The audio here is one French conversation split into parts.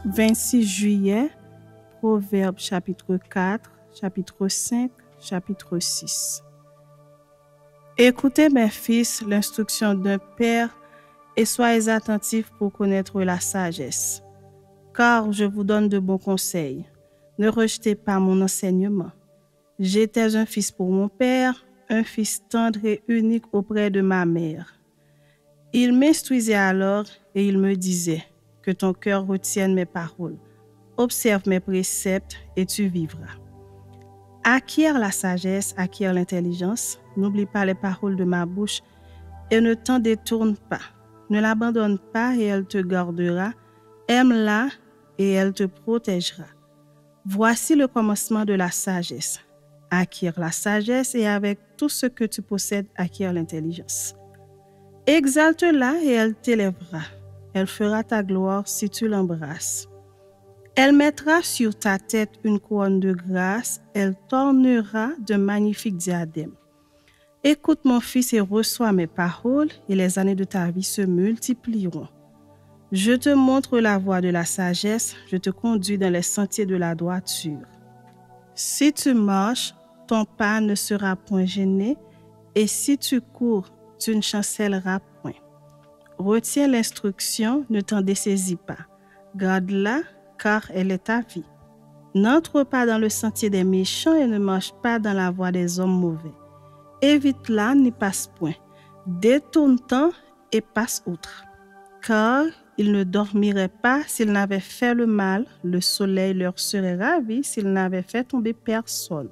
26 juillet, Proverbes chapitre 4, chapitre 5, chapitre 6. Écoutez, mes fils, l'instruction d'un père et soyez attentifs pour connaître la sagesse. Car je vous donne de bons conseils. Ne rejetez pas mon enseignement. J'étais un fils pour mon père, un fils tendre et unique auprès de ma mère. Il m'instruisait alors et il me disait, que ton cœur retienne mes paroles. Observe mes préceptes et tu vivras. Acquiert la sagesse, acquiert l'intelligence. N'oublie pas les paroles de ma bouche et ne t'en détourne pas. Ne l'abandonne pas et elle te gardera. Aime-la et elle te protégera. Voici le commencement de la sagesse. Acquiert la sagesse et avec tout ce que tu possèdes, acquiert l'intelligence. Exalte-la et elle t'élèvera. Elle fera ta gloire si tu l'embrasses. Elle mettra sur ta tête une couronne de grâce, elle t'ornera de magnifiques diadèmes. Écoute mon fils et reçois mes paroles, et les années de ta vie se multiplieront. Je te montre la voie de la sagesse, je te conduis dans les sentiers de la droiture. Si tu marches, ton pas ne sera point gêné, et si tu cours, tu ne chancelleras point. Retiens l'instruction, ne t'en dessaisis pas. Garde-la, car elle est ta vie. N'entre pas dans le sentier des méchants et ne marche pas dans la voie des hommes mauvais. Évite-la, n'y passe point. Détourne-t'en et passe outre. Car ils ne dormiraient pas s'ils n'avaient fait le mal, le soleil leur serait ravi s'ils n'avaient fait tomber personne.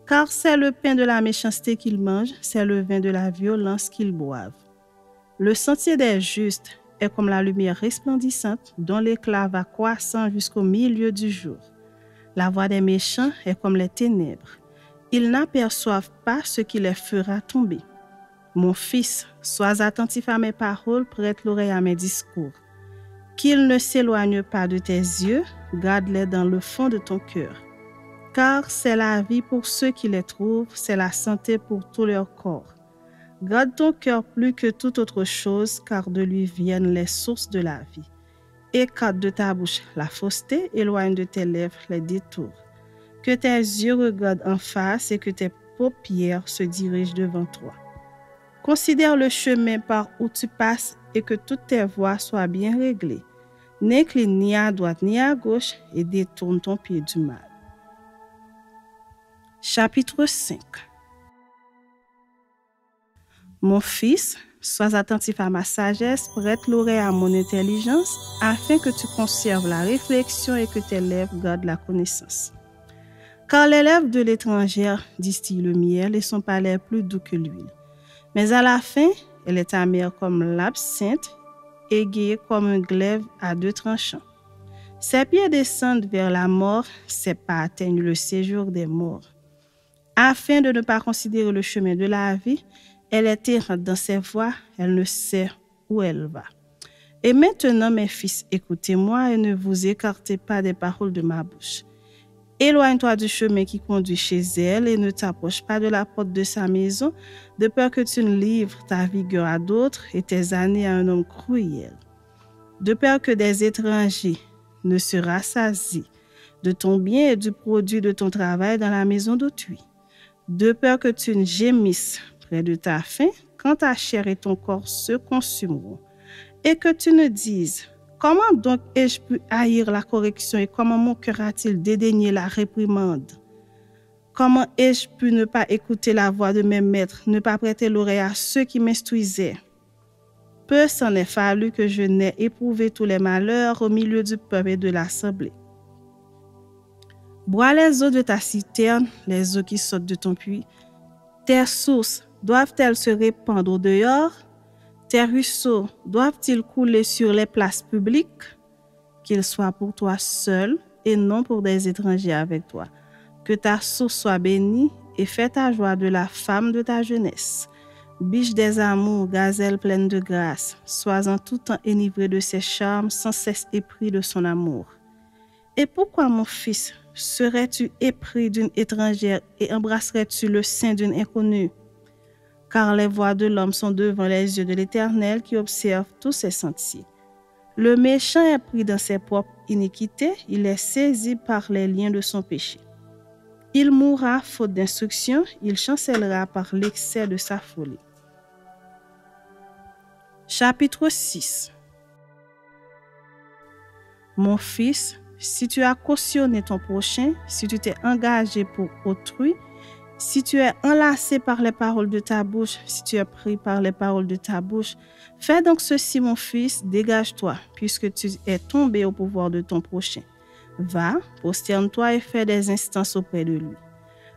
Car c'est le pain de la méchanceté qu'ils mangent, c'est le vin de la violence qu'ils boivent. Le sentier des justes est comme la lumière resplendissante dont l'éclat va croissant jusqu'au milieu du jour. La voie des méchants est comme les ténèbres. Ils n'aperçoivent pas ce qui les fera tomber. Mon fils, sois attentif à mes paroles, prête l'oreille à mes discours. Qu'ils ne s'éloignent pas de tes yeux, garde-les dans le fond de ton cœur. Car c'est la vie pour ceux qui les trouvent, c'est la santé pour tout leur corps. Garde ton cœur plus que toute autre chose, car de lui viennent les sources de la vie. Écarte de ta bouche la fausseté, éloigne de tes lèvres les détours. Que tes yeux regardent en face et que tes paupières se dirigent devant toi. Considère le chemin par où tu passes et que toutes tes voies soient bien réglées. N'incline ni à droite ni à gauche et détourne ton pied du mal. Chapitre 5. Mon fils, sois attentif à ma sagesse, prête l'oreille à mon intelligence, afin que tu conserves la réflexion et que tes lèvres gardent la connaissance. Car les lèvres de l'étrangère distillent le miel et son palais est plus doux que l'huile. Mais à la fin, elle est amère comme l'absinthe, égayée comme un glaive à deux tranchants. Ses pieds descendent vers la mort, ses pas atteignent le séjour des morts. Afin de ne pas considérer le chemin de la vie, elle est errante dans ses voies, elle ne sait où elle va. Et maintenant, mes fils, écoutez-moi et ne vous écartez pas des paroles de ma bouche. Éloigne-toi du chemin qui conduit chez elle et ne t'approche pas de la porte de sa maison, de peur que tu ne livres ta vigueur à d'autres et tes années à un homme cruel. De peur que des étrangers ne se rassasient de ton bien et du produit de ton travail dans la maison d'autrui. De peur que tu ne gémisses près de ta faim, quand ta chair et ton corps se consumeront, et que tu ne dises, comment donc ai-je pu haïr la correction et comment mon cœur a-t-il dédaigné la réprimande? Comment ai-je pu ne pas écouter la voix de mes maîtres, ne pas prêter l'oreille à ceux qui m'instruisaient? Peu s'en est fallu que je n'ai éprouvé tous les malheurs au milieu du peuple et de l'assemblée. Bois les eaux de ta citerne, les eaux qui sortent de ton puits. Tes sources doivent-elles se répandre au dehors? Tes ruisseaux doivent-ils couler sur les places publiques? Qu'ils soient pour toi seul et non pour des étrangers avec toi. Que ta source soit bénie et fais ta joie de la femme de ta jeunesse. Biche des amours, gazelle pleine de grâce, sois en tout temps enivré de ses charmes, sans cesse épris de son amour. Et pourquoi, mon fils, serais-tu épris d'une étrangère et embrasserais-tu le sein d'une inconnue? Car les voies de l'homme sont devant les yeux de l'Éternel qui observe tous ses sentiers. Le méchant est pris dans ses propres iniquités, il est saisi par les liens de son péché. Il mourra faute d'instruction, il chancellera par l'excès de sa folie. Chapitre 6. Mon fils, si tu as cautionné ton prochain, si tu t'es engagé pour autrui, si tu es enlacé par les paroles de ta bouche, si tu es pris par les paroles de ta bouche, fais donc ceci, mon fils, dégage-toi, puisque tu es tombé au pouvoir de ton prochain. Va, prosterne-toi et fais des instances auprès de lui.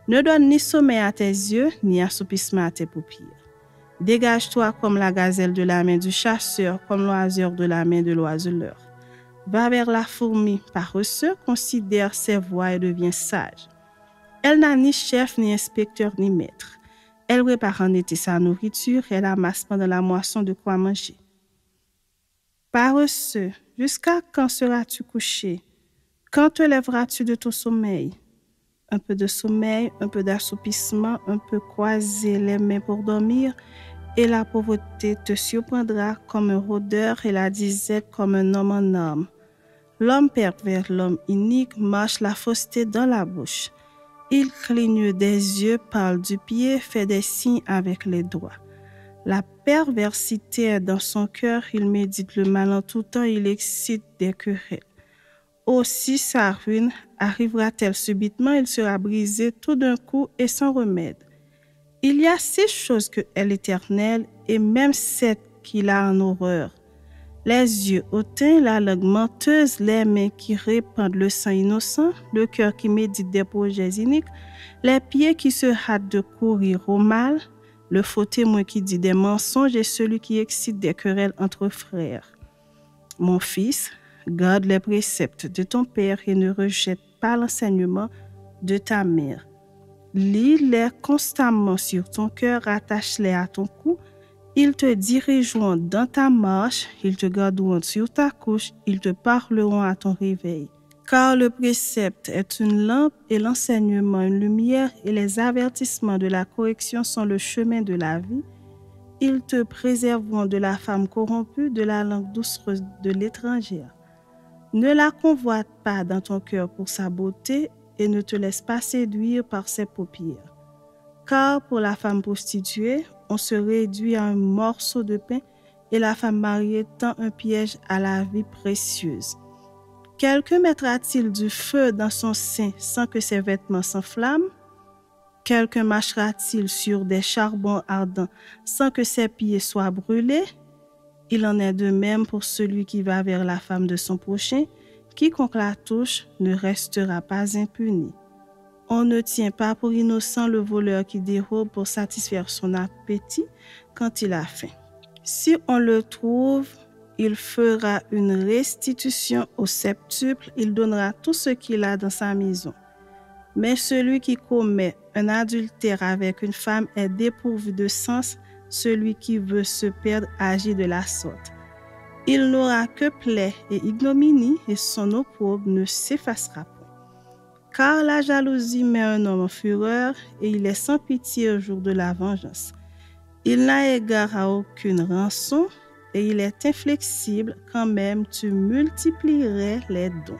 Ne donne ni sommeil à tes yeux, ni assoupissement à tes paupières. Dégage-toi comme la gazelle de la main du chasseur, comme l'oiseur de la main de l'oiseleur. Va vers la fourmi paresseux, considère ses voies et devient sage. Elle n'a ni chef, ni inspecteur, ni maître. Elle prépare en été sa nourriture, elle amasse pendant la moisson de quoi manger. Paresseux, jusqu'à quand seras-tu couché? Quand te lèveras-tu de ton sommeil? Un peu de sommeil, un peu d'assoupissement, un peu croiser les mains pour dormir, et la pauvreté te surprendra comme un rôdeur et la disette comme un homme en armes. L'homme pervers, l'homme inique, marche la fausseté dans la bouche. Il cligne des yeux, parle du pied, fait des signes avec les doigts. La perversité est dans son cœur, il médite le mal en tout temps, il excite des querelles. Aussi sa ruine arrivera-t-elle subitement, il sera brisé tout d'un coup et sans remède. Il y a 6 choses que est l'Éternel, et même 7 qu'il a en horreur. Les yeux hautains, la langue menteuse, les mains qui répandent le sang innocent, le cœur qui médite des projets iniques, les pieds qui se hâtent de courir au mal, le faux témoin qui dit des mensonges et celui qui excite des querelles entre frères. Mon fils, garde les préceptes de ton père et ne rejette pas l'enseignement de ta mère. Lis-les constamment sur ton cœur, attache-les à ton cou. Ils te dirigeront dans ta marche, ils te garderont sur ta couche, ils te parleront à ton réveil. Car le précepte est une lampe et l'enseignement une lumière et les avertissements de la correction sont le chemin de la vie. Ils te préserveront de la femme corrompue, de la langue doucereuse de l'étrangère. Ne la convoite pas dans ton cœur pour sa beauté et ne te laisse pas séduire par ses paupières. Car pour la femme prostituée, on se réduit à un morceau de pain et la femme mariée tend un piège à la vie précieuse. Quelqu'un mettra-t-il du feu dans son sein sans que ses vêtements s'enflamment? Quelqu'un marchera-t-il sur des charbons ardents sans que ses pieds soient brûlés? Il en est de même pour celui qui va vers la femme de son prochain. Quiconque la touche ne restera pas impuni. On ne tient pas pour innocent le voleur qui dérobe pour satisfaire son appétit quand il a faim. Si on le trouve, il fera une restitution au septuple, il donnera tout ce qu'il a dans sa maison. Mais celui qui commet un adultère avec une femme est dépourvu de sens, celui qui veut se perdre agit de la sorte. Il n'aura que plaie et ignominie et son opprobre ne s'effacera pas. Car la jalousie met un homme en fureur et il est sans pitié au jour de la vengeance. Il n'a égard à aucune rançon et il est inflexible quand même tu multiplierais les dons.